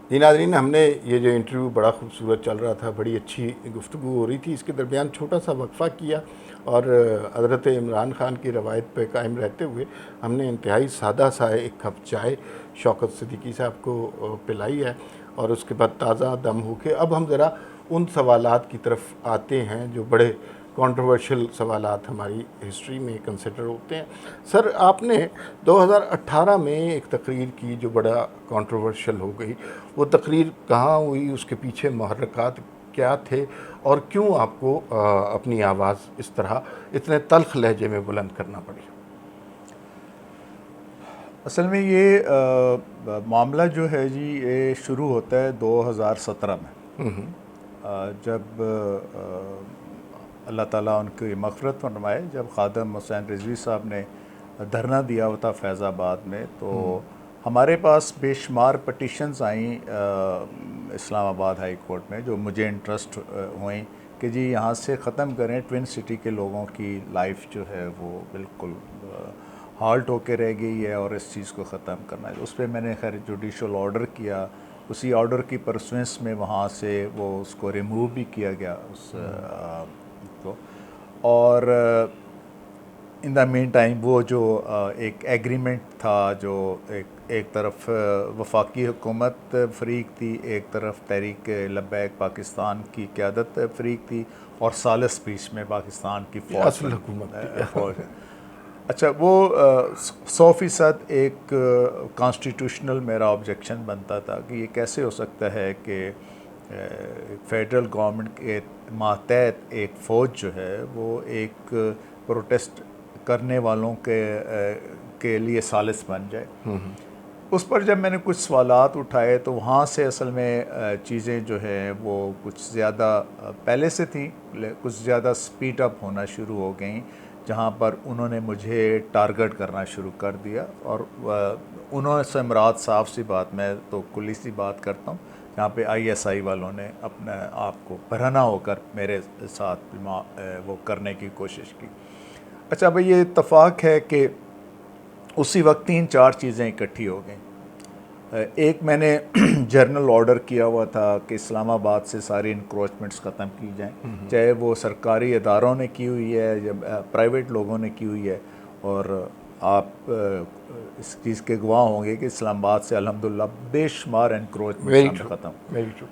جی ناظرین، ہم نے یہ جو انٹرویو بڑا خوبصورت چل رہا تھا، بڑی اچھی گفتگو ہو رہی تھی، اس کے درمیان چھوٹا سا وقفہ کیا اور حضرت عمران خان کی روایت پہ قائم رہتے ہوئے ہم نے انتہائی سادہ سا ایک کپ چائے شوکت صدیقی صاحب کو پلائی ہے، اور اس کے بعد تازہ دم ہو کے اب ہم ذرا ان سوالات کی طرف آتے ہیں جو بڑے کنٹروورشل سوالات ہماری ہسٹری میں کنسیڈر ہوتے ہیں۔ سر، آپ نے 2018 میں ایک تقریر کی جو بڑا کنٹروورشل ہو گئی، وہ تقریر کہاں ہوئی، اس کے پیچھے محرکات کیا تھے، اور کیوں آپ کو اپنی آواز اس طرح اتنے تلخ لہجے میں بلند کرنا پڑی؟ اصل میں یہ معاملہ جو ہے جی، یہ شروع ہوتا ہے 2017 میں، جب اللہ تعالیٰ ان کی مغفرت فرمائے، جب خادم حسین رضوی صاحب نے دھرنا دیا ہوا تھا فیض آباد میں، تو ہمارے پاس بے شمار پٹیشنز آئیں اسلام آباد ہائی کورٹ میں، جو مجھے انٹرسٹ ہوئیں کہ جی یہاں سے ختم کریں، ٹوین سٹی کے لوگوں کی لائف جو ہے وہ بالکل ہالٹ ہو کے رہ گئی ہے اور اس چیز کو ختم کرنا ہے۔ اس پہ میں نے خیر جوڈیشل آرڈر کیا، اسی آرڈر کی پرسوینس میں وہاں سے وہ اس کو ریموو بھی کیا گیا اس کو، اور ان دا مین ٹائم وہ جو ایک ایگریمنٹ تھا، جو ایک طرف وفاقی حکومت فریق تھی، ایک طرف تحریک لبیک پاکستان کی قیادت فریق تھی، اور ثالث بیچ میں پاکستان کی اصل حکومت تھی۔ فوج۔ اچھا، وہ 100% ایک کانسٹیٹیوشنل میرا آبجیکشن بنتا تھا کہ یہ کیسے ہو سکتا ہے کہ فیڈرل گورنمنٹ کے ماتحت ایک فوج جو ہے وہ ایک پروٹیسٹ کرنے والوں کے لیے ثالث بن جائے۔ اس پر جب میں نے کچھ سوالات اٹھائے تو وہاں سے اصل میں چیزیں جو ہیں وہ کچھ زیادہ پہلے سے تھیں، کچھ زیادہ سپیڈ اپ ہونا شروع ہو گئیں، جہاں پر انہوں نے مجھے ٹارگٹ کرنا شروع کر دیا، اور انہوں سے مراد صاف سی بات، میں تو کلی سی بات کرتا ہوں، جہاں پہ ISI والوں نے اپنے آپ کو برہنہ ہو کر میرے ساتھ وہ کرنے کی کوشش کی۔ اچھا بھئی، یہ اتفاق ہے کہ اسی وقت 3-4 چیزیں اکٹھی ہو گئیں۔ ایک، میں نے جرنل آرڈر کیا ہوا تھا کہ اسلام آباد سے ساری انکروچمنٹس ختم کی جائیں، چاہے وہ سرکاری اداروں نے کی ہوئی ہے یا پرائیویٹ لوگوں نے کی ہوئی ہے، اور آپ اس چیز کے گواہ ہوں گے کہ اسلام آباد سے الحمدللہ بے شمار انکروچمنٹس ہم نے ختم۔ Very true.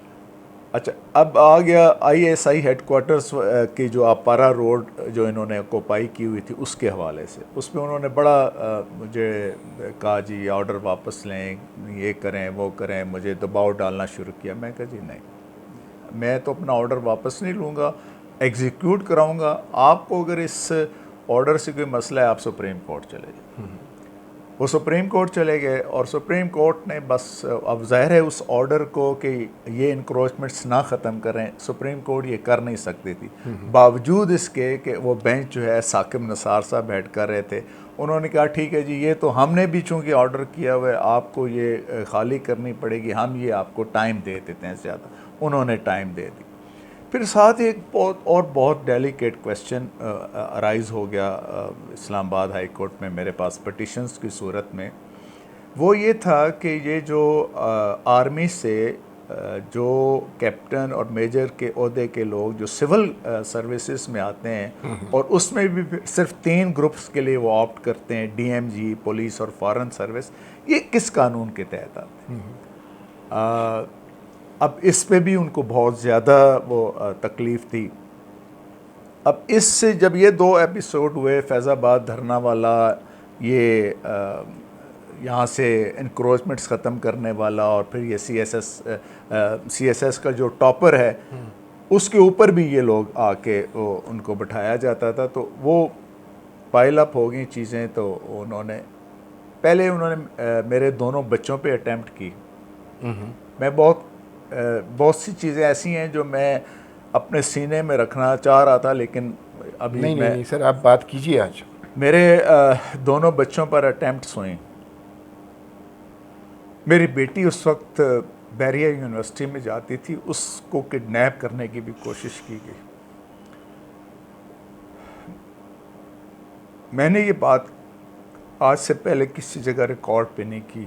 اچھا، اب آ گیا ISI ہیڈ کوارٹرز کی جو آپارا روڈ جو انہوں نے اوکوپائی کی ہوئی تھی، اس کے حوالے سے اس پہ انہوں نے بڑا مجھے کہا جی آرڈر واپس لیں، یہ کریں وہ کریں، مجھے دباؤ ڈالنا شروع کیا۔ میں کہا جی نہیں، میں تو اپنا آرڈر واپس نہیں لوں گا، ایگزیکیوٹ کراؤں گا۔ آپ کو اگر اس آرڈر سے کوئی مسئلہ ہے، آپ سپریم کورٹ چلے جائیں۔ وہ سپریم کورٹ چلے گئے، اور سپریم کورٹ نے بس، اب ظاہر ہے اس آرڈر کو کہ یہ انکروچمنٹس نہ ختم کریں، سپریم کورٹ یہ کر نہیں سکتی تھی، باوجود اس کے کہ وہ بینچ جو ہے ثاقب نثار صاحب بیٹھ کر رہے تھے، انہوں نے کہا ٹھیک ہے جی، یہ تو ہم نے بھی چونکہ آرڈر کیا ہوا ہے، آپ کو یہ خالی کرنی پڑے گی، ہم یہ آپ کو ٹائم دے دیتے ہیں زیادہ۔ انہوں نے ٹائم دے دی۔ پھر ساتھ ایک بہت ڈیلیکیٹ کویسچن ارائز ہو گیا اسلام آباد ہائی کورٹ میں میرے پاس پٹیشنز کی صورت میں، وہ یہ تھا کہ یہ جو آرمی سے جو کیپٹن اور میجر کے عہدے کے لوگ جو سول سروسز میں آتے ہیں، اور اس میں بھی صرف 3 گروپس کے لیے وہ آپٹ کرتے ہیں، DMG، پولیس اور فارن سروس، یہ کس قانون کے تحت آتے ہیں؟ اب اس پہ بھی ان کو بہت زیادہ وہ تکلیف تھی۔ اب اس سے جب یہ 2 ایپیسوڈ ہوئے، فیض آباد دھرنا والا، یہ یہاں سے انکروچمنٹس ختم کرنے والا، اور پھر یہ CSS کا جو ٹاپر ہے، اس کے اوپر بھی یہ لوگ آ کے ان کو بٹھایا جاتا تھا، تو وہ پائل اپ ہو گئی چیزیں۔ تو انہوں نے میرے دونوں بچوں پہ اٹیمپٹ کی۔ میں بہت سی چیزیں ایسی ہیں جو میں اپنے سینے میں رکھنا چاہ رہا تھا، لیکن ابھی نہیں سر، آپ بات کیجیے آج۔ میرے دونوں بچوں پر اٹیمپٹس ہوئیں۔ میری بیٹی اس وقت بیریا یونیورسٹی میں جاتی تھی، اس کو کڈنیپ کرنے کی بھی کوشش کی گئی۔ میں نے یہ بات آج سے پہلے کسی جگہ ریکارڈ پہ نہیں کی۔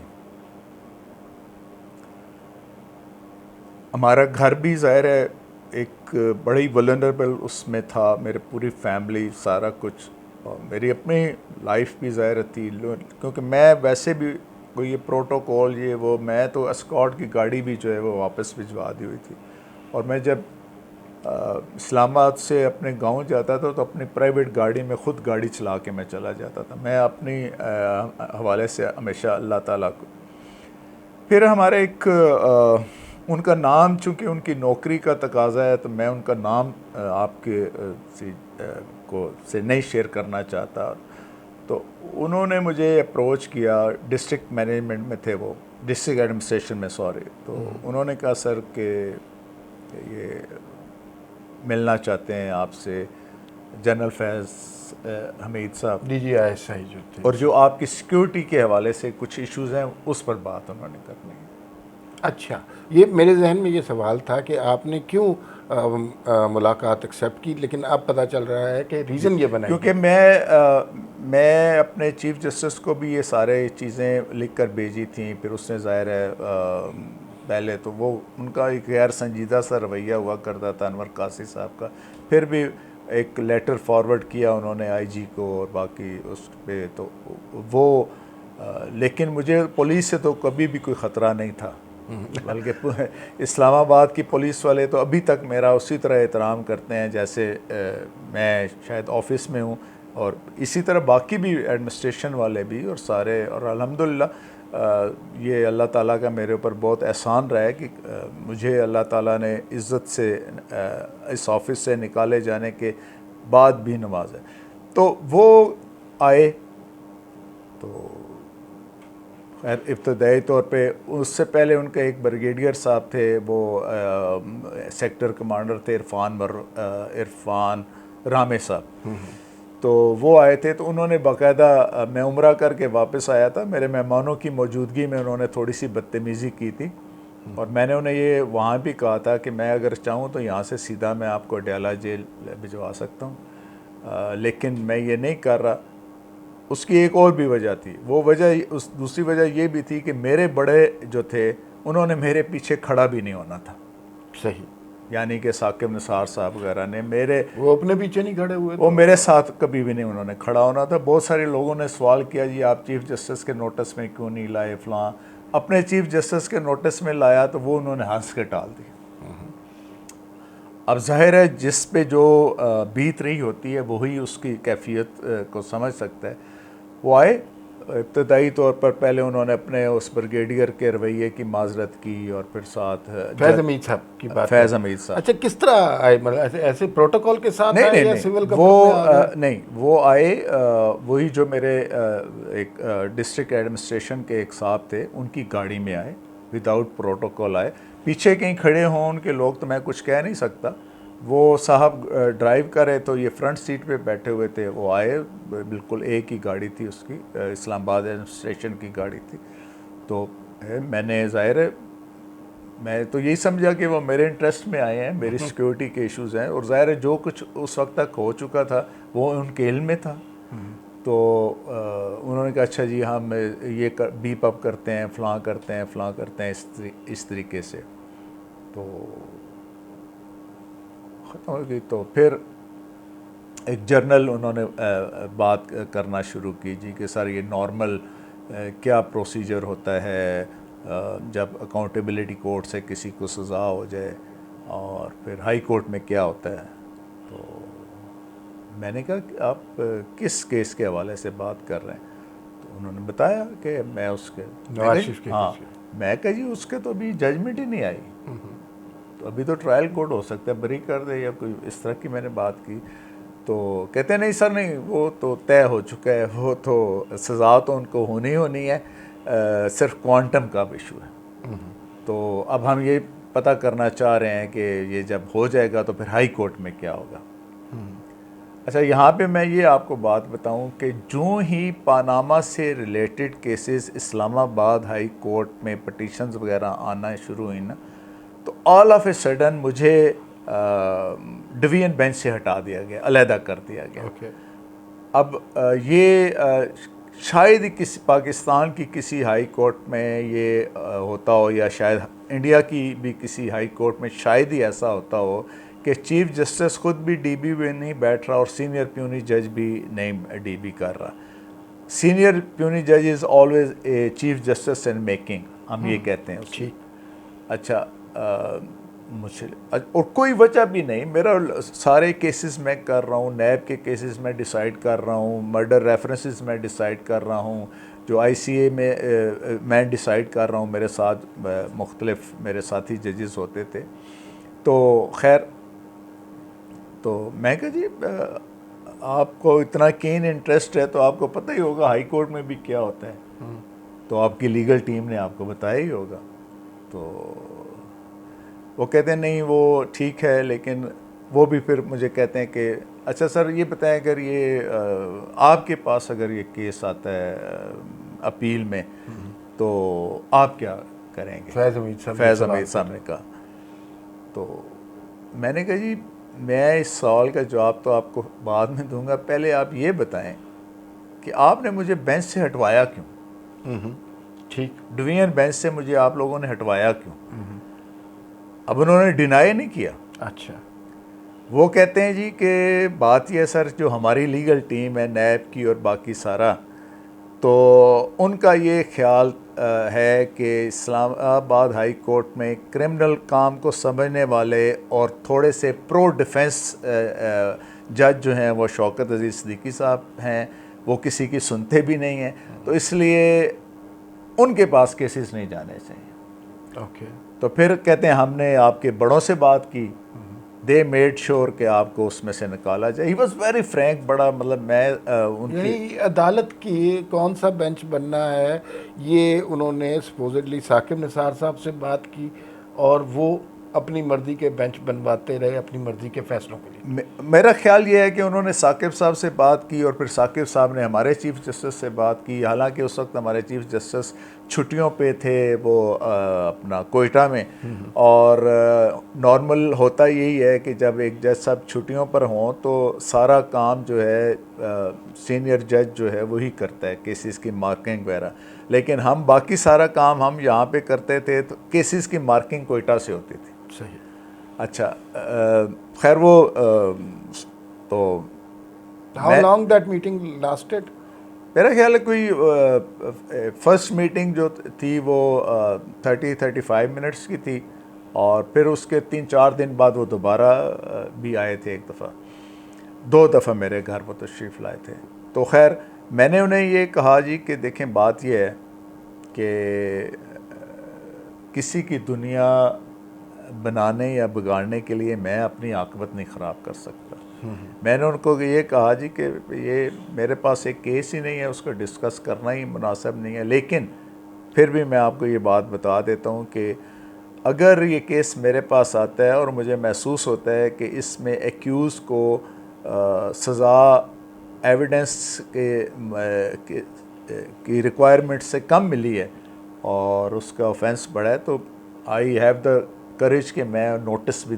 ہمارا گھر بھی ظاہر ہے ایک بڑی ولنریبل اس میں تھا، میرے پوری فیملی سارا کچھ، اور میری اپنی لائف بھی ظاہر تھی، کیونکہ میں ویسے بھی کوئی یہ پروٹوکول یہ وہ، میں تو اسکاٹ کی گاڑی بھی جو ہے وہ واپس بھجوا دی ہوئی تھی، اور میں جب اسلام آباد سے اپنے گاؤں جاتا تھا تو اپنی پرائیویٹ گاڑی میں خود گاڑی چلا کے میں چلا جاتا تھا، میں اپنی حوالے سے ہمیشہ اللہ تعالیٰ کو. پھر ہمارے ایک ان کا نام، چونکہ ان کی نوکری کا تقاضا ہے تو میں ان کا نام آپ کے سے نہیں شیئر کرنا چاہتا، تو انہوں نے مجھے اپروچ کیا، ڈسٹرکٹ مینجمنٹ میں تھے وہ، ڈسٹرکٹ ایڈمنسٹریشن میں سوری، تو انہوں نے کہا سر کہ یہ ملنا چاہتے ہیں آپ سے جنرل فیض حمید صاحب، DGISI جو تھے، اور جو آپ کی سیکیورٹی کے حوالے سے کچھ ایشوز ہیں اس پر بات انہوں نے کرنی ہے. اچھا، یہ میرے ذہن میں یہ سوال تھا کہ آپ نے کیوں ملاقات ایکسیپٹ کی، لیکن اب پتہ چل رہا ہے کہ ریزن یہ بنا کیونکہ میں اپنے چیف جسٹس کو بھی یہ سارے چیزیں لکھ کر بھیجی تھیں، پھر اس نے ظاہر ہے پہلے تو وہ ان کا ایک غیر سنجیدہ سا رویہ ہوا کرتا تھا انور قاصی صاحب کا، پھر بھی ایک لیٹر فارورڈ کیا انہوں نے IG کو اور باقی اس پہ، تو وہ لیکن مجھے پولیس سے تو کبھی بھی کوئی خطرہ نہیں تھا، بلکہ اسلام آباد کی پولیس والے تو ابھی تک میرا اسی طرح احترام کرتے ہیں جیسے میں شاید آفس میں ہوں، اور اسی طرح باقی بھی ایڈمنسٹریشن والے بھی اور سارے، اور الحمدللہ یہ اللہ تعالیٰ کا میرے اوپر بہت احسان رہا ہے کہ مجھے اللہ تعالیٰ نے عزت سے اس آفس سے نکالے جانے کے بعد بھی نوازا. تو وہ آئے، تو خیر ابتدائی طور پہ اس سے پہلے ان کے ایک بریگیڈیئر صاحب تھے، وہ سیکٹر کمانڈر تھے عرفان رامے صاحب، تو وہ آئے تھے. تو انہوں نے باقاعدہ، میں عمرہ کر کے واپس آیا تھا، میرے مہمانوں کی موجودگی میں انہوں نے تھوڑی سی بدتمیزی کی تھی، اور میں نے انہیں یہ وہاں بھی کہا تھا کہ میں اگر چاہوں تو یہاں سے سیدھا میں آپ کو اڈیالہ جیل بھجوا سکتا ہوں، لیکن میں یہ نہیں کر رہا. اس کی ایک اور بھی وجہ تھی، وہ وجہ دوسری وجہ یہ بھی تھی کہ میرے بڑے جو تھے انہوں نے میرے پیچھے کھڑا بھی نہیں ہونا تھا. صحیح، یعنی کہ ثاقب نثار صاحب وغیرہ نے وہ اپنے پیچھے نہیں کھڑے ہوئے، وہ میرے ساتھ کبھی بھی نہیں انہوں نے کھڑا ہونا تھا. بہت سارے لوگوں نے سوال کیا جی آپ چیف جسٹس کے نوٹس میں کیوں نہیں لائے فلاں، اپنے چیف جسٹس کے نوٹس میں لایا تو وہ انہوں نے ہنس کے ٹال دی. اب ظاہر ہے جس پہ جو بیت رہی ہوتی ہے وہی اس کی کیفیت کو سمجھ سکتا ہے. وہ آئے، ابتدائی طور پر پہلے انہوں نے اپنے اس بریگیڈیئر کے رویے کی معذرت کی، اور پھر ساتھ فیض حمید صاحب کی بات، فیض حمید صاحب. اچھا کس طرح آئے، مطلب ایسے پروٹوکول کے ساتھ آئے یا سول نہیں، وہ آئے وہی جو میرے ایک ڈسٹرکٹ ایڈمنسٹریشن کے ایک صاحب تھے ان کی گاڑی میں آئے، وداؤٹ پروٹوکول آئے. پیچھے کہیں کھڑے ہوں ان کے لوگ تو میں کچھ کہہ نہیں سکتا، وہ صاحب ڈرائیو کرے تو یہ فرنٹ سیٹ پہ بیٹھے ہوئے تھے. وہ آئے، بالکل ایک ہی گاڑی تھی اس کی، اسلام آباد ایڈمنسٹریشن کی گاڑی تھی. تو میں نے ظاہر ہے میں تو یہی سمجھا کہ وہ میرے انٹرسٹ میں آئے ہیں، میری سیکیورٹی کے ایشوز ہیں، اور ظاہر ہے جو کچھ اس وقت تک ہو چکا تھا وہ ان کے علم میں تھا. تو انہوں نے کہا اچھا جی ہم یہ بیپ اپ کرتے ہیں، فلاں کرتے ہیں، فلاں کرتے ہیں، اس طریقے سے. تو ختم ہو گئی. تو پھر ایک جرنل انہوں نے بات کرنا شروع کی جی کہ سر یہ نارمل کیا پروسیجر ہوتا ہے جب اکاؤنٹیبلٹی کورٹ سے کسی کو سزا ہو جائے، اور پھر ہائی کورٹ میں کیا ہوتا ہے. تو میں نے کہا کہ آپ کس کیس کے حوالے سے بات کر رہے ہیں؟ تو انہوں نے بتایا کہ میں اس کے ہاں، میں کہا جی اس کے تو ابھی ججمنٹ ہی نہیں آئی، تو ابھی تو ٹرائل کورٹ ہو سکتا ہے بری کر دے یا کوئی اس طرح کی میں نے بات کی. تو کہتے ہیں نہیں سر نہیں، وہ تو طے ہو چکا ہے، وہ تو سزا تو ان کو ہونی ہے، صرف کوانٹم کا ایشو ہے. تو اب ہم یہ پتہ کرنا چاہ رہے ہیں کہ یہ جب ہو جائے گا تو پھر ہائی کورٹ میں کیا ہوگا. اچھا یہاں پہ میں یہ آپ کو بات بتاؤں کہ جو ہی پاناما سے ریلیٹڈ کیسز اسلام آباد ہائی کورٹ میں پٹیشنز وغیرہ آنا شروع ہوئی نا، تو آل آف اے سڈن مجھے ڈویژن بینچ سے ہٹا دیا گیا، علیحدہ کر دیا گیا. اب یہ شاید ہی کسی پاکستان کی کسی ہائی کورٹ میں یہ ہوتا ہو، یا شاید انڈیا کی بھی کسی ہائی کورٹ میں شاید ہی ایسا ہوتا ہو کہ چیف جسٹس خود بھی ڈی بی میں نہیں بیٹھ رہا اور سینئر پیونی جج بھی نہیں ڈی بی کر رہا. سینئر پیونی جج is always a chief justice in making, ہم یہ کہتے ہیں اس کی. اچھا مجھے اور کوئی وجہ بھی نہیں، میرا سارے کیسز میں کر رہا ہوں، نیب کے کیسز میں ڈیسائیڈ کر رہا ہوں، مرڈر ریفرنسز میں ڈیسائیڈ کر رہا ہوں، جو آئی سی اے میں ڈیسائیڈ کر رہا ہوں، میرے ساتھ مختلف میرے ساتھی ججز ہوتے تھے. تو خیر، تو میں کہا جی آپ کو اتنا کین انٹرسٹ ہے تو آپ کو پتہ ہی ہوگا ہائی کورٹ میں بھی کیا ہوتا ہے، تو آپ کی لیگل ٹیم نے آپ کو بتایا ہی ہوگا. تو وہ کہتے ہیں نہیں وہ ٹھیک ہے، لیکن وہ بھی پھر مجھے کہتے ہیں کہ اچھا سر یہ بتائیں اگر یہ آپ کے پاس اگر یہ کیس آتا ہے اپیل میں تو آپ کیا کریں گے؟ فیض حمید صاحب نے کہا. تو میں نے کہا جی میں اس سوال کا جواب تو آپ کو بعد میں دوں گا، پہلے آپ یہ بتائیں کہ آپ نے مجھے بینچ سے ہٹوایا کیوں؟ ٹھیک، ڈویژن بینچ سے مجھے آپ لوگوں نے ہٹوایا کیوں؟ اب انہوں نے ڈینائی نہیں کیا. اچھا، وہ کہتے ہیں جی کہ بات یہ سر جو ہماری لیگل ٹیم ہے نیب کی اور باقی سارا، تو ان کا یہ خیال ہے کہ اسلام آباد ہائی کورٹ میں کرمنل کام کو سمجھنے والے اور تھوڑے سے پرو ڈیفنس جج جو ہیں وہ شوکت عزیز صدیقی صاحب ہیں، وہ کسی کی سنتے بھی نہیں ہیں، تو اس لیے ان کے پاس کیسز نہیں جانے چاہیے. اوکے. تو پھر کہتے ہیں ہم نے آپ کے بڑوں سے بات کی، دے میڈ شور کہ آپ کو اس میں سے نکالا جائے. ہی واز ویری فرینک، بڑا مطلب میں ان کی یعنی عدالت کی کون سا بینچ بننا ہے یہ انہوں نے سپوزڈلی ثاقب نثار صاحب سے بات کی اور وہ اپنی مرضی کے بینچ بنواتے رہے اپنی مرضی کے فیصلوں کے لیے. میرا خیال یہ ہے کہ انہوں نے ثاقب صاحب سے بات کی اور پھر ثاقب صاحب نے ہمارے چیف جسٹس سے بات کی، حالانکہ اس وقت ہمارے چیف جسٹس چھٹیوں پہ تھے وہ اپنا کوئٹہ میں، اور نارمل ہوتا یہی ہے کہ جب ایک جج صاحب چھٹیوں پر ہوں تو سارا کام جو ہے سینئر جج جو ہے وہی کرتا ہے، کیسز کی مارکنگ وغیرہ، لیکن ہم باقی سارا کام ہم یہاں پہ کرتے تھے، تو کیسز کی مارکنگ کوئٹہ سے ہوتی تھی. صحیح. اچھا خیر وہ تو how long that meeting lasted? میرا خیال ہے کوئی فرسٹ میٹنگ جو تھی وہ 30-35 منٹس کی تھی، اور پھر اس کے 3-4 دن بعد وہ دوبارہ بھی آئے تھے، ایک دفعہ 2 دفعہ میرے گھر پر تشریف لائے تھے. تو خیر میں نے انہیں یہ کہا جی کہ دیکھیں بات یہ ہے کہ کسی کی دنیا بنانے یا بگاڑنے کے لیے میں اپنی عاقبت نہیں خراب کر سکتا. میں نے ان کو یہ کہا جی کہ یہ میرے پاس ایک کیس ہی نہیں ہے، اس کو ڈسکس کرنا ہی مناسب نہیں ہے، لیکن پھر بھی میں آپ کو یہ بات بتا دیتا ہوں کہ اگر یہ کیس میرے پاس آتا ہے اور مجھے محسوس ہوتا ہے کہ اس میں ایکیوز کو سزا ایویڈنس کی ریکوائرمنٹ سے کم ملی ہے اور اس کا آفینس بڑھا ہے، تو آئی ہیو دا کریج کہ میں نوٹس بھی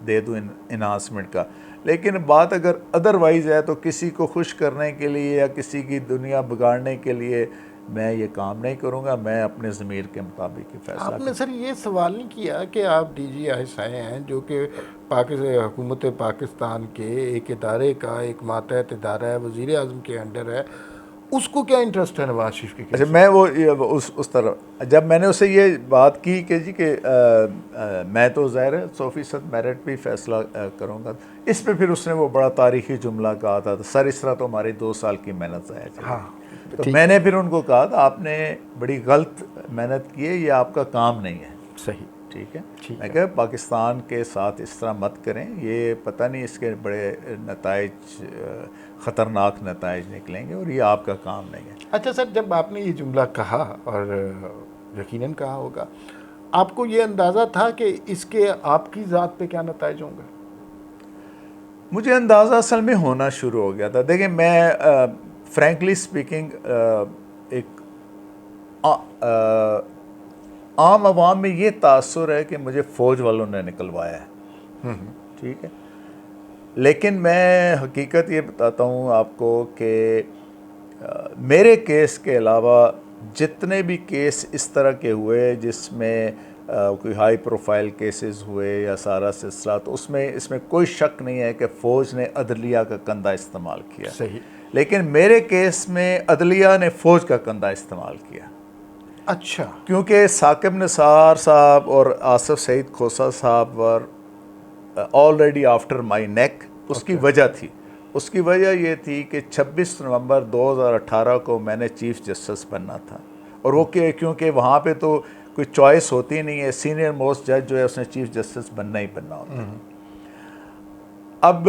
دے دوں انہانسمنٹ کا. لیکن بات اگر ادروائز ہے تو کسی کو خوش کرنے کے لیے یا کسی کی دنیا بگاڑنے کے لیے میں یہ کام نہیں کروں گا. میں اپنے ضمیر کے مطابق ہی فیصلہ آپ نے سر یہ سوال نہیں کیا کہ آپ ڈی جی آئی آئے ہیں جو کہ حکومت پاکستان کے ایک ادارے کا ایک ماتحت ادارہ ہے، وزیر اعظم کے انڈر ہے، اس کو کیا انٹرسٹ ہے نواز شریف کے کیس؟ اچھا میں وہ اس طرح جب میں نے اسے یہ بات کی کہ جی کہ میں تو ظاہر ہے 100% میرٹ بھی فیصلہ کروں گا، اس پہ پھر اس نے وہ بڑا تاریخی جملہ کہا تھا، سر اس طرح تو ہماری 2 سال کی محنت ضائع چلی. ہاں تو میں نے پھر ان کو کہا تھا آپ نے بڑی غلط محنت کی ہے، یہ آپ کا کام نہیں ہے. صحیح. ٹھیک ہے. میں کہا پاکستان کے ساتھ اس طرح مت کریں، یہ پتہ نہیں اس کے بڑے نتائج خطرناک نتائج نکلیں گے اور یہ آپ کا کام نہیں ہے. اچھا سر، جب آپ نے یہ جملہ کہا اور یقیناً کہا ہوگا، آپ کو یہ اندازہ تھا کہ اس کے آپ کی ذات پہ کیا نتائج ہوں گے؟ مجھے اندازہ اصل میں ہونا شروع ہو گیا تھا. دیکھیں میں فرینکلی اسپیکنگ ایک عام عوام میں یہ تاثر ہے کہ مجھے فوج والوں نے نکلوایا ہے. ٹھیک ہے. لیکن میں حقیقت یہ بتاتا ہوں آپ کو کہ میرے کیس کے علاوہ جتنے بھی کیس اس طرح کے ہوئے جس میں کوئی ہائی پروفائل کیسز ہوئے یا سارا سلسلہ، تو اس میں کوئی شک نہیں ہے کہ فوج نے عدلیہ کا کندھا استعمال کیا. صحیح. لیکن میرے کیس میں عدلیہ نے فوج کا کندھا استعمال کیا. اچھا. کیونکہ ثاقب نثار صاحب اور آصف سعید کھوسہ صاحب ور آلریڈی آفٹر مائی نیک. اس کی وجہ تھی، اس کی وجہ یہ تھی کہ 26 نومبر 2018 کو میں نے چیف جسٹس بننا تھا، اور وہ کیونکہ وہاں پہ تو کوئی چوائس ہوتی نہیں ہے، سینئر موسٹ جج جو ہے اس نے چیف جسٹس بننا ہی بننا ہوتا ہے. اب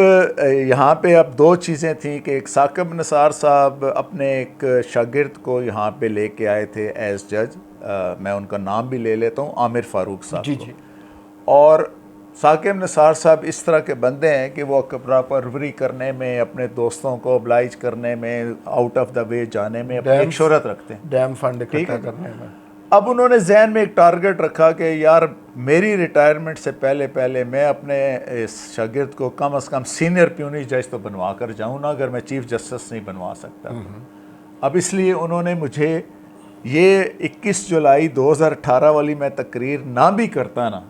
یہاں پہ اب دو چیزیں تھیں کہ ایک ثاقب نثار صاحب اپنے ایک شاگرد کو یہاں پہ لے کے آئے تھے ایز جج، میں ان کا نام بھی لے لیتا ہوں، عامر فاروق صاحب. جی. اور ثاقب نثار صاحب اس طرح کے بندے ہیں کہ وہ کپڑا پروری کرنے میں، اپنے دوستوں کو oblige کرنے میں، آؤٹ آف دا وے جانے میں اپنی ایک شہرت رکھتے ہیں، ڈیم فنڈ اکٹھا کرنے میں. اب انہوں نے ذہن میں ایک ٹارگٹ رکھا کہ یار میری ریٹائرمنٹ سے پہلے میں اپنے اس شاگرد کو کم از کم سینئر پیونی جج تو بنوا کر جاؤں نا، اگر میں چیف جسٹس نہیں بنوا سکتا. اب اس لیے انہوں نے مجھے یہ 21 جولائی 2018 والی میں تقریر نہ بھی کرتا نا،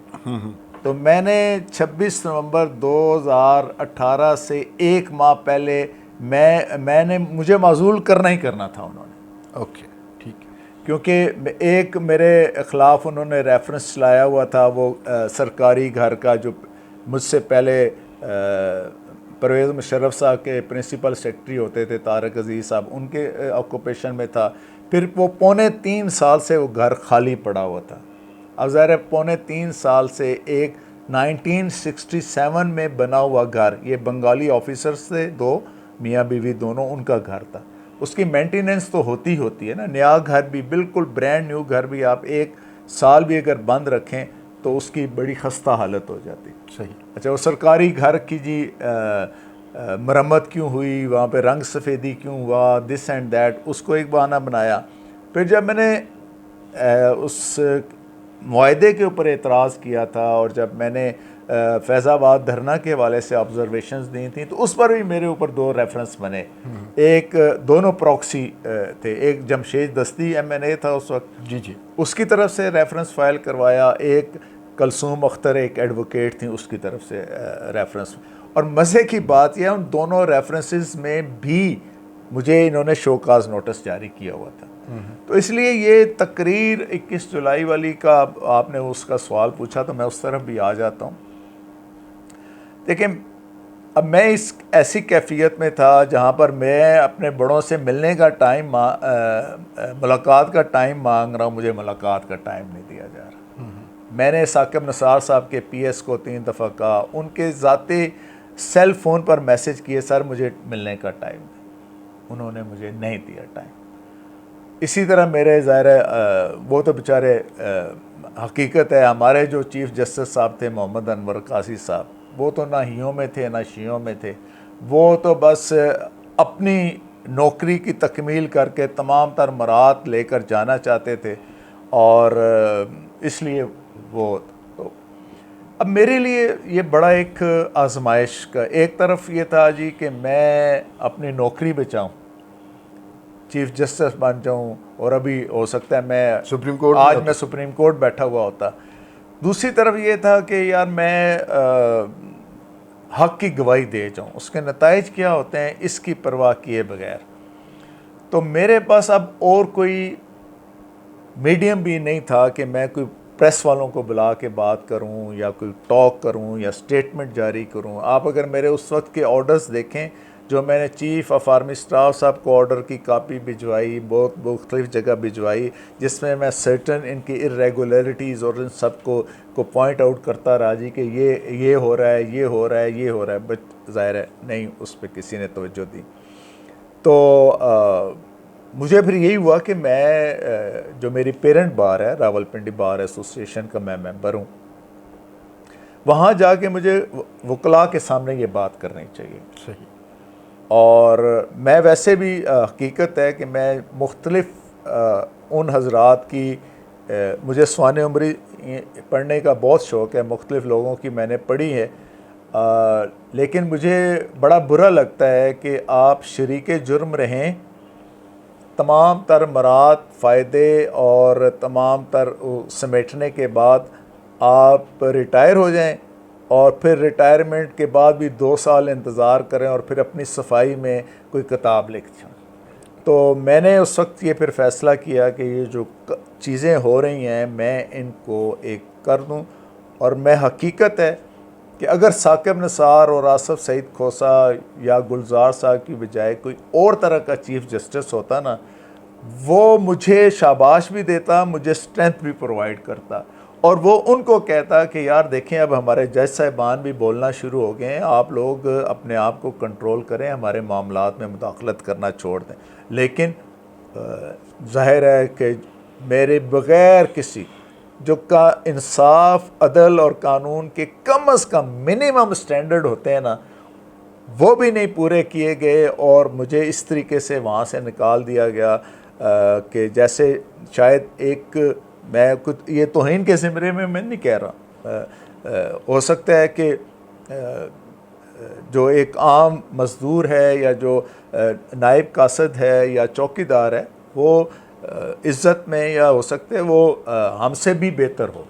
تو میں نے 26 نومبر 2018 سے ایک ماہ پہلے میں نے مجھے معزول کرنا ہی کرنا تھا انہوں نے. اوکے ٹھیک. کیونکہ ایک میرے خلاف انہوں نے ریفرنس چلایا ہوا تھا، وہ سرکاری گھر کا جو مجھ سے پہلے پرویز مشرف صاحب کے پرنسپل سیکرٹری ہوتے تھے طارق عزیز صاحب، ان کے آکوپیشن میں تھا. پھر وہ 3.25 سال سے وہ گھر خالی پڑا ہوا تھا. اب ظاہر ہے 3.25 سال سے ایک 1967 میں بنا ہوا گھر، یہ بنگالی آفیسرز تھے دو، میاں بیوی دونوں، ان کا گھر تھا. اس کی مینٹیننس تو ہوتی ہے نا، نیا گھر بھی، بالکل برینڈ نیو گھر بھی آپ 1 سال بھی اگر بند رکھیں تو اس کی بڑی خستہ حالت ہو جاتی. صحیح. اچھا، وہ سرکاری گھر کی جی مرمت کیوں ہوئی، وہاں پہ رنگ سفیدی کیوں ہوا، دس اینڈ دیٹ، اس کو ایک بہانہ بنایا. پھر جب میں نے اس معاہدے کے اوپر اعتراض کیا تھا، اور جب میں نے فیض آباد دھرنا کے حوالے سے آبزرویشنز دی تھیں، تو اس پر بھی میرے اوپر 2 ریفرنس بنے. ایک دونوں پروکسی تھے، ایک جمشید دستی MNA تھا اس وقت، جی. اس کی طرف سے ریفرنس فائل کروایا. ایک کلثوم اختر ایک ایڈوکیٹ تھیں، اس کی طرف سے ریفرنس. اور مزے کی بات یہ ان دونوں ریفرنسز میں بھی مجھے انہوں نے شو کاز نوٹس جاری کیا ہوا تھا. تو اس لیے یہ تقریر 21 جولائی والی کا آپ نے اس کا سوال پوچھا تو میں اس طرف بھی آ جاتا ہوں. دیکھیں، اب میں اس ایسی کیفیت میں تھا جہاں پر میں اپنے بڑوں سے ملنے کا ٹائم، ملاقات کا ٹائم مانگ رہا ہوں، مجھے ملاقات کا ٹائم نہیں دیا جا رہا. میں نے ثاقب نثار صاحب کے PS کو 3 دفعہ کہا، ان کے ذاتی سیل فون پر میسج کیے، سر مجھے ملنے کا ٹائم دیں، انہوں نے مجھے نہیں دیا ٹائم. اسی طرح میرے ظاہر ہے وہ تو بیچارے حقیقت ہے، ہمارے جو چیف جسٹس صاحب تھے محمد انور قاضی صاحب، وہ تو نہ ہیوں میں تھے نہ شیعوں میں تھے. وہ تو بس اپنی نوکری کی تکمیل کر کے تمام تر مراد لے کر جانا چاہتے تھے، اور اس لیے وہ تو اب میرے لیے یہ بڑا ایک آزمائش کا ایک طرف یہ تھا جی کہ میں اپنی نوکری بچاؤں، چیف جسٹس بن جاؤں، اور ابھی ہو سکتا ہے میں سپریم کورٹ آج میں سپریم کورٹ بیٹھا ہوا ہوتا. دوسری طرف یہ تھا کہ یار میں حق کی گواہی دے جاؤں، اس کے نتائج کیا ہوتے ہیں اس کی پرواہ کیے بغیر. تو میرے پاس اب اور کوئی میڈیم بھی نہیں تھا کہ میں کوئی پریس والوں کو بلا کے بات کروں یا کوئی ٹاک کروں یا سٹیٹمنٹ جاری کروں. آپ اگر میرے اس وقت کے آرڈرز دیکھیں جو میں نے چیف آف آرمی اسٹاف صاحب کو آرڈر کی کاپی بھجوائی، بہت مختلف جگہ بھجوائی، جس میں میں سرٹن ان کی ارریگولیرٹیز اور ان سب کو پوائنٹ آؤٹ کرتا رہا جی کہ یہ ہو رہا ہے، یہ ہو رہا ہے، یہ ہو رہا ہے، بٹ ظاہر ہے نہیں اس پہ کسی نے توجہ دی. تو مجھے پھر یہی ہوا کہ میں جو میری پیرنٹ بار ہے راول پنڈی بار ایسوسی ایشن کا میں ممبر ہوں، وہاں جا کے مجھے وکلاء کے سامنے یہ بات کرنی چاہیے. صحیح. اور میں ویسے بھی حقیقت ہے کہ میں مختلف ان حضرات کی، مجھے سوانح عمری پڑھنے کا بہت شوق ہے، مختلف لوگوں کی میں نے پڑھی ہے، لیکن مجھے بڑا برا لگتا ہے کہ آپ شریک جرم رہیں تمام تر مراد فائدے اور تمام تر سمیٹنے کے بعد آپ ریٹائر ہو جائیں اور پھر ریٹائرمنٹ کے بعد بھی 2 سال انتظار کریں اور پھر اپنی صفائی میں کوئی کتاب لکھ جائیں. تو میں نے اس وقت یہ پھر فیصلہ کیا کہ یہ جو چیزیں ہو رہی ہیں میں ان کو ایک کر دوں. اور میں حقیقت ہے کہ اگر ثاقب نثار اور آصف سعید کھوسہ یا گلزار صاحب کی بجائے کوئی اور طرح کا چیف جسٹس ہوتا نا، وہ مجھے شاباش بھی دیتا، مجھے اسٹرینتھ بھی پرووائڈ کرتا، اور وہ ان کو کہتا کہ یار دیکھیں اب ہمارے جج صاحبان بھی بولنا شروع ہو گئے ہیں، آپ لوگ اپنے آپ کو کنٹرول کریں، ہمارے معاملات میں مداخلت کرنا چھوڑ دیں. لیکن ظاہر ہے کہ میرے بغیر کسی جو کا انصاف، عدل اور قانون کے کم از کم منیمم سٹینڈرڈ ہوتے ہیں نا، وہ بھی نہیں پورے کیے گئے، اور مجھے اس طریقے سے وہاں سے نکال دیا گیا کہ جیسے شاید ایک میں کچھ یہ توہین کے زمرے میں نہیں کہہ رہا، ہو سکتا ہے کہ جو ایک عام مزدور ہے یا جو نائب قاصد ہے یا چوکیدار ہے، وہ عزت میں یا ہو سکتا ہے وہ ہم سے بھی بہتر ہو،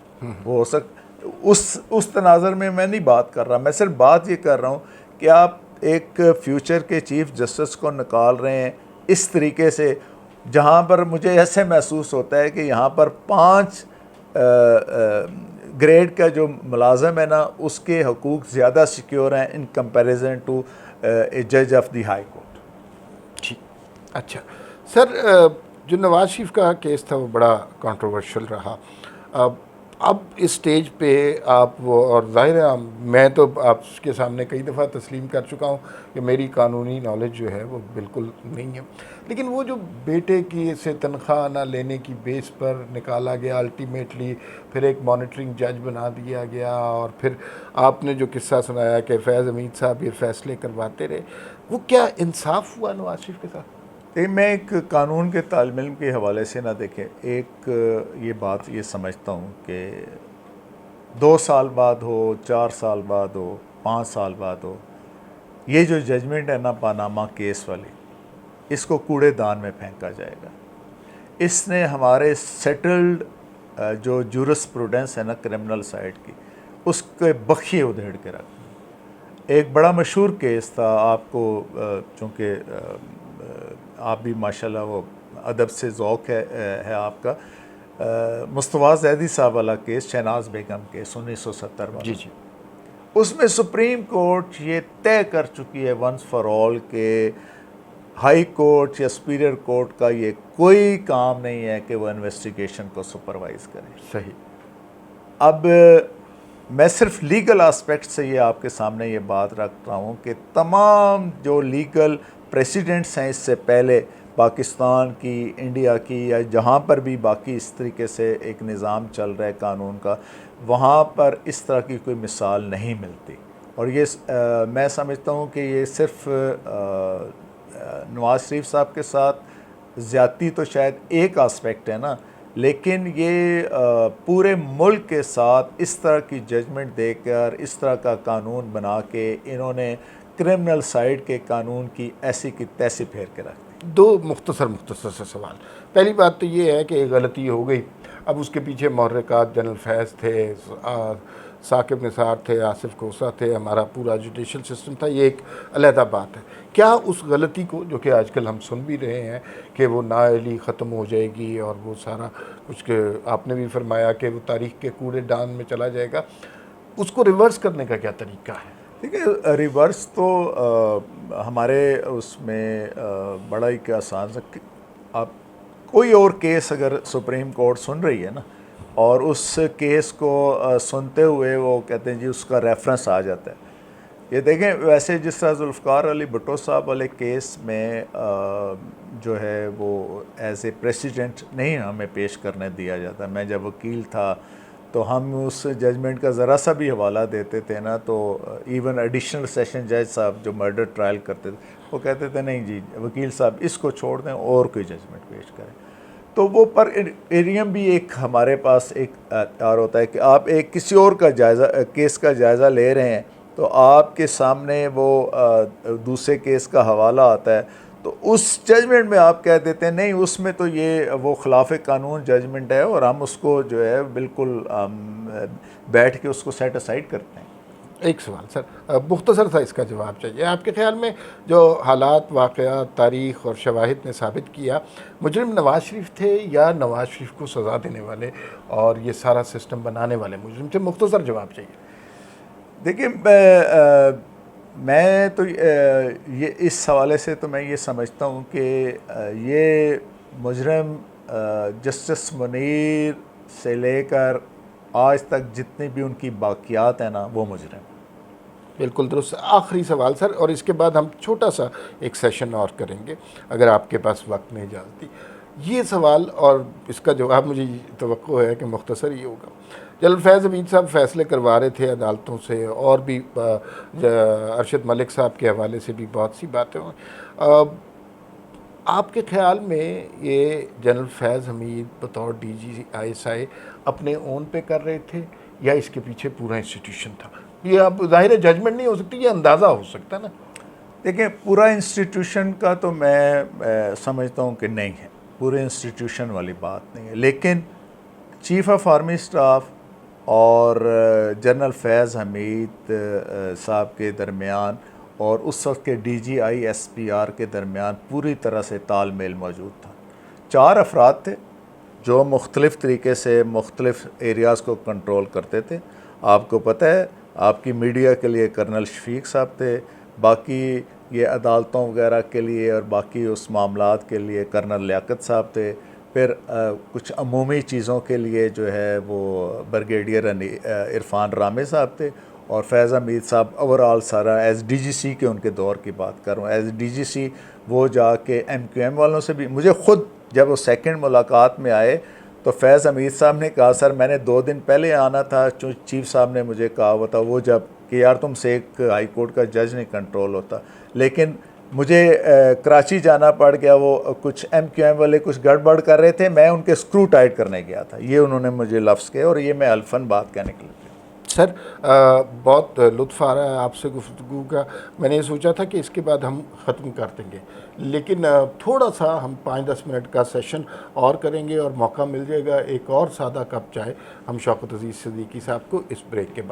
وہ ہو سکتا اس تناظر میں نہیں بات کر رہا. میں صرف بات یہ کر رہا ہوں کہ آپ ایک فیوچر کے چیف جسٹس کو نکال رہے ہیں اس طریقے سے، جہاں پر مجھے ایسے محسوس ہوتا ہے کہ یہاں پر 5 گریڈ کا جو ملازم ہے نا، اس کے حقوق زیادہ سیکیور ہیں ان کمپیریزن ٹو اے جج آف دی ہائی کورٹ. ٹھیک. اچھا سر، جو نواز شریف کا کیس تھا وہ بڑا کنٹروورشل رہا. اب اس سٹیج پہ آپ وہ، اور ظاہر ہے میں تو آپ کے سامنے کئی دفعہ تسلیم کر چکا ہوں کہ میری قانونی نالج جو ہے وہ بالکل نہیں ہے، لیکن وہ جو بیٹے کی سے تنخواہ نہ لینے کی بیس پر نکالا گیا، الٹیمیٹلی پھر ایک مانیٹرنگ جج بنا دیا گیا، اور پھر آپ نے جو قصہ سنایا کہ فیض حمید صاحب یہ فیصلے کرواتے رہے، وہ کیا انصاف ہوا نواز شریف کے ساتھ؟ میں ایک قانون کے طالب علم کے حوالے سے نہ دیکھیں، ایک یہ بات یہ سمجھتا ہوں کہ 2 سال بعد ہو، 4 سال بعد ہو، 5 سال بعد ہو، یہ جو ججمنٹ ہے نا پاناما کیس والی، اس کو کوڑے دان میں پھینکا جائے گا. اس نے ہمارے سیٹلڈ جو جورسپروڈنس ہے نا کرمنل سائڈ کی، اس کے بخیے ادھیڑ کے رکھ. ایک بڑا مشہور کیس تھا، آپ کو چونکہ آپ بھی ماشاءاللہ وہ ادب سے ذوق ہے آپ کا، مصطفیٰ زیدی صاحب والا کیس، شہناز بیگم کیس 1970 والا. جی. اس میں سپریم کورٹ یہ طے کر چکی ہے ونس فار آل کہ ہائی کورٹ یا سپیریئر کورٹ کا یہ کوئی کام نہیں ہے کہ وہ انویسٹیگیشن کو سپروائز کرے. صحیح. اب میں صرف لیگل آسپیکٹ سے یہ آپ کے سامنے یہ بات رکھ رہا ہوں کہ تمام جو لیگل پریسیڈنٹس ہیں اس سے پہلے پاکستان کی، انڈیا کی، یا جہاں پر بھی باقی اس طریقے سے ایک نظام چل رہا ہے قانون کا، وہاں پر اس طرح کی کوئی مثال نہیں ملتی. اور یہ میں سمجھتا ہوں کہ یہ صرف نواز شریف صاحب کے ساتھ زیادتی تو شاید ایک آسپیکٹ ہے نا، لیکن یہ پورے ملک کے ساتھ اس طرح کی ججمنٹ دے کر، اس طرح کا قانون بنا کے انہوں نے کرمنل سائڈ کے قانون کی ایسی کی تیسی پھیر کے رکھ دی. 2 مختصر سے سوال. پہلی بات تو یہ ہے کہ ایک غلطی ہو گئی، اب اس کے پیچھے محرکات جنرل فیض تھے، ثاقب نثار تھے، آصف کھوسہ تھے، ہمارا پورا جوڈیشل سسٹم تھا، یہ ایک علیحدہ بات ہے. کیا اس غلطی کو، جو کہ آج کل ہم سن بھی رہے ہیں کہ وہ نااہلی ختم ہو جائے گی اور وہ سارا کچھ، کہ آپ نے بھی فرمایا کہ وہ تاریخ کے کوڑے دان میں چلا جائے گا، اس کو ریورس کرنے کا کیا طریقہ ہے؟ ٹھیک ہے، ریورس تو ہمارے اس میں بڑا ہی آسان ہے. آپ کوئی اور کیس اگر سپریم کورٹ سن رہی ہے نا، اور اس کیس کو سنتے ہوئے وہ کہتے ہیں جی اس کا ریفرنس آ جاتا ہے. یہ دیکھیں، ویسے جس طرح ذوالفقار علی بھٹو صاحب والے کیس میں جو ہے وہ ایز اے پریسیڈنٹ نہیں ہمیں پیش کرنے دیا جاتا. میں جب وکیل تھا تو ہم اس ججمنٹ کا ذرا سا بھی حوالہ دیتے تھے نا، تو ایون ایڈیشنل سیشن جج صاحب جو مرڈر ٹرائل کرتے تھے وہ کہتے تھے نہیں جی وکیل صاحب اس کو چھوڑ دیں اور کوئی ججمنٹ پیش کریں. تو وہ پر ایریم بھی ایک ہمارے پاس ایک اختیار ہوتا ہے کہ آپ ایک کسی اور کا کیس کا جائزہ لے رہے ہیں تو آپ کے سامنے وہ دوسرے کیس کا حوالہ آتا ہے، تو اس ججمنٹ میں آپ کہہ دیتے ہیں نہیں اس میں تو یہ وہ خلاف قانون ججمنٹ ہے اور ہم اس کو جو ہے بالکل بیٹھ کے اس کو سیٹ اسائڈ کرتے ہیں۔ ایک سوال سر، مختصر سا اس کا جواب چاہیے۔ آپ کے خیال میں جو حالات، واقعات، تاریخ اور شواہد نے ثابت کیا، مجرم نواز شریف تھے یا نواز شریف کو سزا دینے والے اور یہ سارا سسٹم بنانے والے مجرم تھے؟ مختصر جواب چاہیے۔ دیکھیں میں تو یہ اس حوالے سے تو میں یہ سمجھتا ہوں کہ یہ مجرم جسٹس منیر سے لے کر آج تک جتنے بھی ان کی باقیات ہیں نا وہ مجرم۔ بالکل درست۔ آخری سوال سر، اور اس کے بعد ہم چھوٹا سا ایک سیشن اور کریں گے اگر آپ کے پاس وقت نہیں اجازت۔ یہ سوال اور اس کا جواب مجھے توقع ہے کہ مختصر ہی ہوگا۔ جنرل فیض حمید صاحب فیصلے کروا رہے تھے عدالتوں سے، اور بھی ارشد ملک صاحب کے حوالے سے بھی بہت سی باتیں ہوئیں۔ آپ کے خیال میں یہ جنرل فیض حمید بطور DGI اپنے اون پہ کر رہے تھے یا اس کے پیچھے پورا انسٹیٹیوشن تھا؟ یہ اب ظاہر ججمنٹ نہیں ہو سکتی، یہ اندازہ ہو سکتا ہے نا۔ دیکھیں پورا انسٹیٹیوشن کا تو میں سمجھتا ہوں کہ نہیں ہے، پورے انسٹیٹیوشن والی بات نہیں ہے، لیکن چیف آف آرمی اسٹاف اور جنرل فیض حمید صاحب کے درمیان اور اس وقت کے DGI SPR کے درمیان پوری طرح سے تال میل موجود تھا۔ 4 افراد تھے جو مختلف طریقے سے مختلف ایریاز کو کنٹرول کرتے تھے۔ آپ کو پتہ ہے آپ کی میڈیا کے لیے کرنل شفیق صاحب تھے، باقی یہ عدالتوں وغیرہ کے لیے اور باقی اس معاملات کے لیے کرنل لیاقت صاحب تھے، پھر کچھ عمومی چیزوں کے لیے جو ہے وہ بریگیڈیئر عرفان رامے صاحب تھے، اور فیض حمید صاحب اوورآل سارا ایز DGC کے ان کے دور کی بات کر رہا ہوں، ایز DGC وہ جا کے MQM والوں سے بھی مجھے خود جب وہ سیکنڈ ملاقات میں آئے تو فیض حمید صاحب نے کہا سر میں نے 2 دن پہلے آنا تھا، چیف صاحب نے مجھے کہا ہوا تھا وہ جب کہ یار تم سے ایک ہائی کورٹ کا جج نہیں کنٹرول ہوتا، لیکن مجھے کراچی جانا پڑ گیا، وہ کچھ MQM والے کچھ گڑبڑ کر رہے تھے، میں ان کے اسکرو ٹائٹ کرنے گیا تھا، یہ انہوں نے مجھے لفظ کہے اور یہ میں الفاً بات کہنے کے لیے۔ سر بہت لطف آ رہا ہے آپ سے گفتگو کا۔ میں نے یہ سوچا تھا کہ اس کے بعد ہم ختم کر دیں گے، لیکن تھوڑا سا ہم 5-10 منٹ کا سیشن اور کریں گے اور موقع مل جائے گا ایک اور سادہ کپ چائے ہم شوکت عزیز صدیقی صاحب کو اس بریک کے بعد